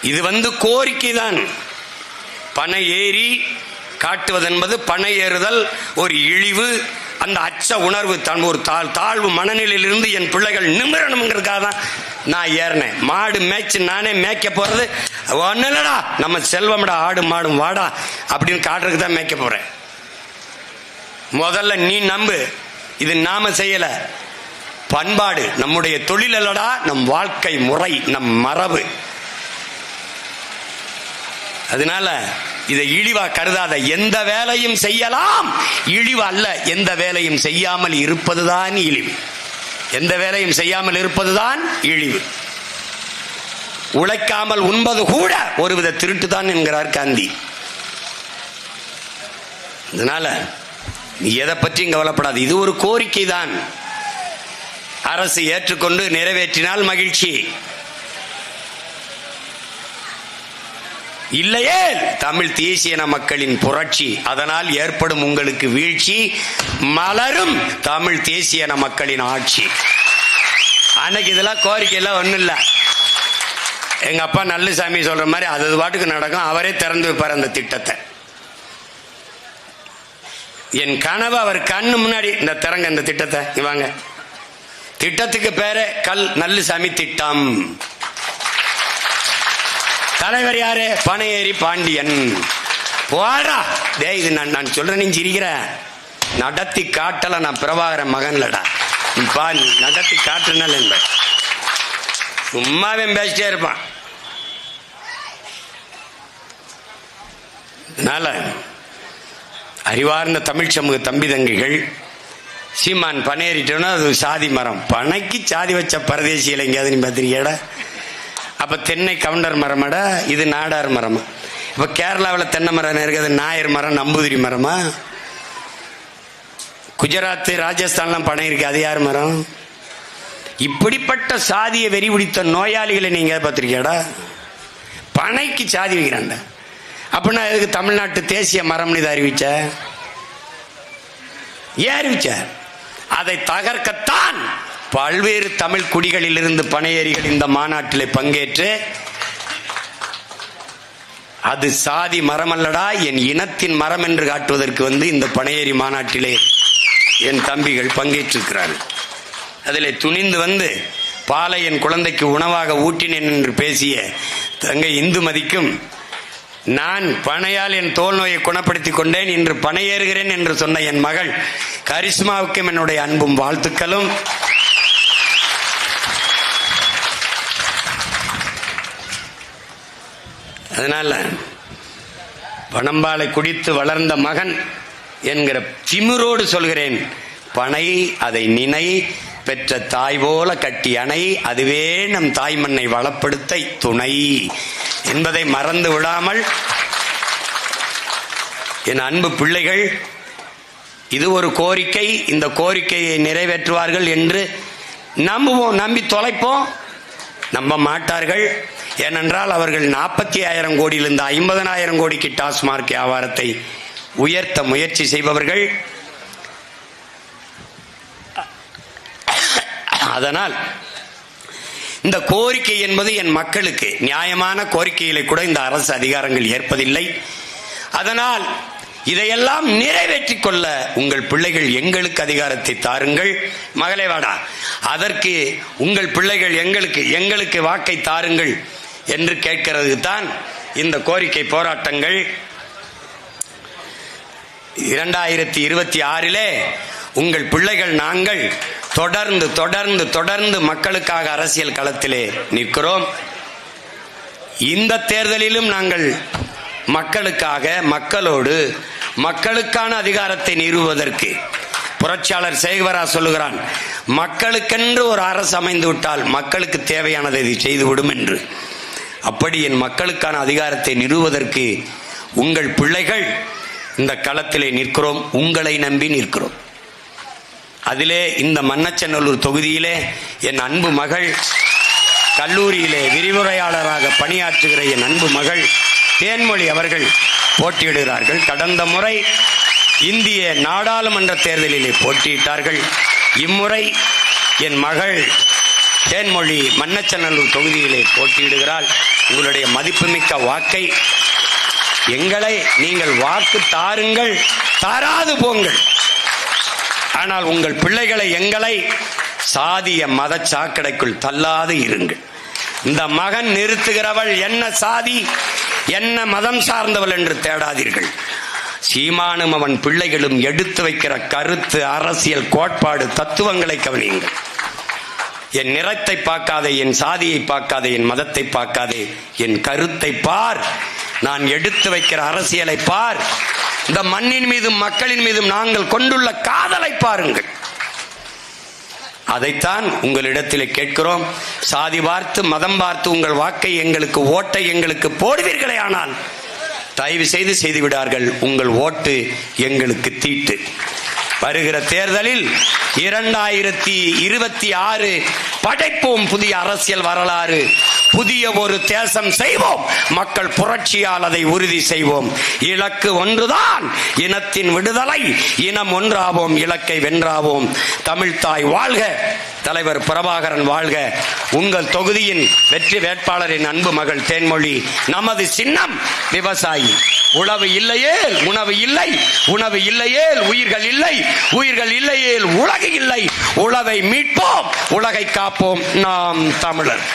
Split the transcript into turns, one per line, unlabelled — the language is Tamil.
இது கோரிக்கை தான். பனை ஏறி காட்டுவது என்பது பனை ஏறுதல் ஒரு இழிவு, அந்த அச்ச உணர்வு, தன் ஒரு தாழ்வு மனநிலையிலிருந்து என் பிள்ளைகள் நிமிரணுங்கிறதுக்காக தான் நான் ஏறினேன். மாடு மேய்ச்சி நானே மேய்க்க போறது ஒன்னும் இல்லடா, நம்ம செல்வம்டா, ஆடு மாடும் வாடா அப்படின்னு காட்டுறதுக்கு தான் மேய்க்க போறேன். முதல்ல நீ நம்பு, இது நாம செய்யல, பண்பாடு நம்முடைய தொழில் அல்லடா, நம் வாழ்க்கை முறை, நம் மரபு. அதனால இதை இழிவா கருதாத. எந்த வேலையும் செய்யலாம், இழிவு அல்ல. எந்த வேலையும் செய்யாமல் இருப்பதுதான் இழிவு. எந்த வேலையும் செய்யாமல் இருப்பதுதான் இழிவு. உழைக்காமல் உண்பது கூட ஒருவித திருட்டு தான் என்கிறார் காந்தி. அதனால நீ எதை பற்றியும் கவலைப்படாது. இது ஒரு கோரிக்கை தான். அரசு ஏற்றுக்கொண்டு நிறைவேற்றினால் மகிழ்ச்சி, இல்லையே தமிழ் தேசிய மக்களின் புரட்சி, அதனால் ஏற்படும் உங்களுக்கு வீழ்ச்சி, மலரும் தமிழ் தேசிய மக்களின் ஆட்சி. அன்னைக்கு இதெல்லாம் கோரிக்கை எல்லாம் ஒண்ணும் இல்ல. எங்க அப்பா நல்லசாமி சொல்ற மாதிரி அது பாட்டுக்கு நடக்கும். அவரே திறந்து வைப்பார் அந்த திட்டத்தை. என் கனவு அவர் கண்ணு முன்னாடி இந்த திறங்க இந்த திட்டத்தை இவாங்க. திட்டத்துக்கு பேரு கல் நல்லசாமி திட்டம். தலைவர் யாரு? பனையேறி பாண்டியன். போடா டே, இது நான் சொல்றேன், நீ சிரிக்கிற. நடத்தி காட்டல, நான் பிரபாகரன் மகன்லடா. நடத்தி காட்டுனால சும்மாவே பேசிட்டே இருப்பான். அதனால அறிவார்ந்த தமிழ் சமூக தம்பி தங்கைகள், சீமான் பனையேறிட்டோன்னா அது சாதி மரம். பனைக்கு சாதி வச்ச பரதேசியில் எங்கேயாவது நீ பார்த்திருக்கியாடா? அப்ப தென்னை கவுண்டர் மரமாடா, இது நாடார் மரமா? இப்ப கேரளாவில் தென்னை மரம் இருக்குது, நாயர் மரம், நம்பூதிரி மரமா? குஜராத் ராஜஸ்தான்லாம் பனை இருக்கு, அது யார் மரம்? இப்படிப்பட்ட சாதிய வெறி பிடித்த நோயாளிகளை நீங்க பார்த்திருக்கியாடா? பனைக்கு சாதி வைக்கிறாண்ட. அப்படின்னா எதுக்கு தமிழ்நாட்டு தேசிய மரம்னு இதை அறிவிச்ச? ஏன் அறிவிச்ச? அதை தகர்க்கத்தான் பல்வேறு தமிழ் குடிகளில் இருந்து பனையேறிகள் இந்த மாநாட்டில் பங்கேற்று, அது சாதி மரம் அல்லடா, என் இனத்தின் மரம் என்று காட்டுவதற்கு இந்த பனையேறி மாநாட்டிலே என் தம்பிகள் பங்கேற்றிருக்கிறார்கள். அதில் துணிந்து பாலை என் குழந்தைக்கு உணவாக ஊட்டினேன் என்று பேசிய தங்கை இந்துமதிக்கும், நான் பனையால் என் தோல் நோயை குணப்படுத்திக் கொண்டேன், இன்று பனையேறுகிறேன் என்று சொன்ன என் மகள் கரிஷ்மாவுக்கும் என்னுடைய அன்பும் வாழ்த்துக்களும். அதனால பனம்பாலை குடித்து வளர்ந்த மகன் என்கிற திமிரோடு சொல்கிறேன், பனை அதை நினை, பெற்ற தாய் போல கட்டி அணை, அதுவே நம் தாய் மண்ணை வளப்படுத்த துணை என்பதை மறந்து விடாமல் என் அன்பு பிள்ளைகள், இது ஒரு கோரிக்கை, இந்த கோரிக்கையை நிறைவேற்றுவார்கள் என்று நம்புவோம். நம்பி தொலைப்போம்? நம்ப மாட்டார்கள். ஏனென்றால் அவர்கள் 40,000 கோடியிலிருந்து 50,000 கோடிக்கு டாஸ்மார்க் வியாபாரத்தை உயர்த்த முயற்சி செய்பவர்கள். அதனால் இந்த கோரிக்கை என்பது என் மக்களுக்கு நியாயமான கோரிக்கைகளை கூட இந்த அரசு அதிகாரங்கள் ஏற்பதில்லை. அதனால் இதையெல்லாம் நிறைவேற்றிக் கொள்ள உங்கள் பிள்ளைகள் எங்களுக்கு அதிகாரத்தை தாருங்கள். மகளே வாடா, அதற்கு உங்கள் பிள்ளைகள் எங்களுக்கு வாக்கை தாருங்கள் என்று கேட்கிறது தான் இந்த கோரிக்கை போராட்டங்கள். 2026 உங்கள் பிள்ளைகள் நாங்கள் தொடர்ந்து தொடர்ந்து தொடர்ந்து மக்களுக்காக அரசியல் களத்திலே நிற்கிறோம். இந்த தேர்தலிலும் நாங்கள் மக்களுக்காக, மக்களோடு, மக்களுக்கான அதிகாரத்தை நிறுவுவதற்கு புரட்சியாளர் சேகவரா சொல்லுகிறான், மக்களுக்கென்று ஒரு அரசு அமைந்து விட்டால் மக்களுக்கு தேவையானதை இது செய்துவிடும் என்று. அப்படி என் மக்களுக்கான அதிகாரத்தை நிறுவுவதற்கு உங்கள் பிள்ளைகள் இந்த களத்திலே நிற்கிறோம். உங்களை நம்பி நிற்கிறோம். அதிலே இந்த மண்ணச்சநல்லூர் தொகுதியிலே என் அன்பு மகள், கல்லூரியிலே விரிவுரையாளராக பணியாற்றுகிற என் அன்பு மகள் தேன்மொழி அவர்கள் போட்டியிடுகிறார்கள். கடந்த முறை இந்திய நாடாளுமன்ற தேர்தலிலே போட்டியிட்டார்கள். இம்முறை என் மகள் தேன்மொழி மண்ணச்சநல்லூர் தொகுதியிலே போட்டியிடுகிறாள். உங்களுடைய மதிப்புமிக்க வாக்கை எங்களை நீங்கள் வாக்கு தாருங்கள், தாராது போங்கள். ஆனால் உங்கள் பிள்ளைகளை எங்களை சாதிய மத சாக்கடைக்குள் தள்ளாது இருங்கள். இந்த மகன் நிறுத்துகிறவள் என்ன சாதி என்ன மதம் சார்ந்தவள் என்று தேடாதீர்கள். சீமானும் அவன் பிள்ளைகளும் எடுத்து வைக்கிற கருத்து, அரசியல் கோட்பாடு, தத்துவங்களை கவனியுங்கள். என் நிறத்தை பார்க்காதே, என் சாதியை பார்க்காதே, என் மதத்தை பார்க்காதே, என் கருத்தை பார். நான் எடுத்து வைக்கிற அரசியலை பார். இந்த மண்ணின் மீதும் மக்களின் மீதும் நாங்கள் கொண்டுள்ள காதலை பாருங்கள். அதைத்தான் உங்களிடத்திலே கேட்கிறோம். சாதி பார்த்து மதம் பார்த்து உங்கள் வாக்கை எங்களுக்கு, ஓட்டை எங்களுக்கு போடுவீர்களே, ஆனால் தயவு செய்து விடார்கள். உங்கள் ஓட்டு எங்களுக்கு தீட்டு. வருகிற தேர்தலில் 2026 படைப்போம் புதிய அரசியல் வரலாறு, புதிய ஒரு தேசம் செய்வோம், மக்கள் புரட்சியால் அதை உறுதி செய்வோம். இலக்கு ஒன்றுதான், இனத்தின் விடுதலை. இனம் ஒன்றாவோம், இலக்கை வென்றாவோம். தமிழ்தாய் வாழ்க, தலைவர் பிரபாகரன் வாழ்க. உங்கள் தொகுதியின் வெற்றி வேட்பாளரின் அன்பு மகள் தேன்மொழி. நமது சின்னம் விவசாயி. உழவு இல்லையேல் உணவு இல்லை, உணவு இல்லையேல் உயிர்கள் இல்லை, உயிர்கள் இல்லையேல் உலகு இல்லை. உழவை மீட்போம், உலகை காப்போம், நாம் தமிழர்.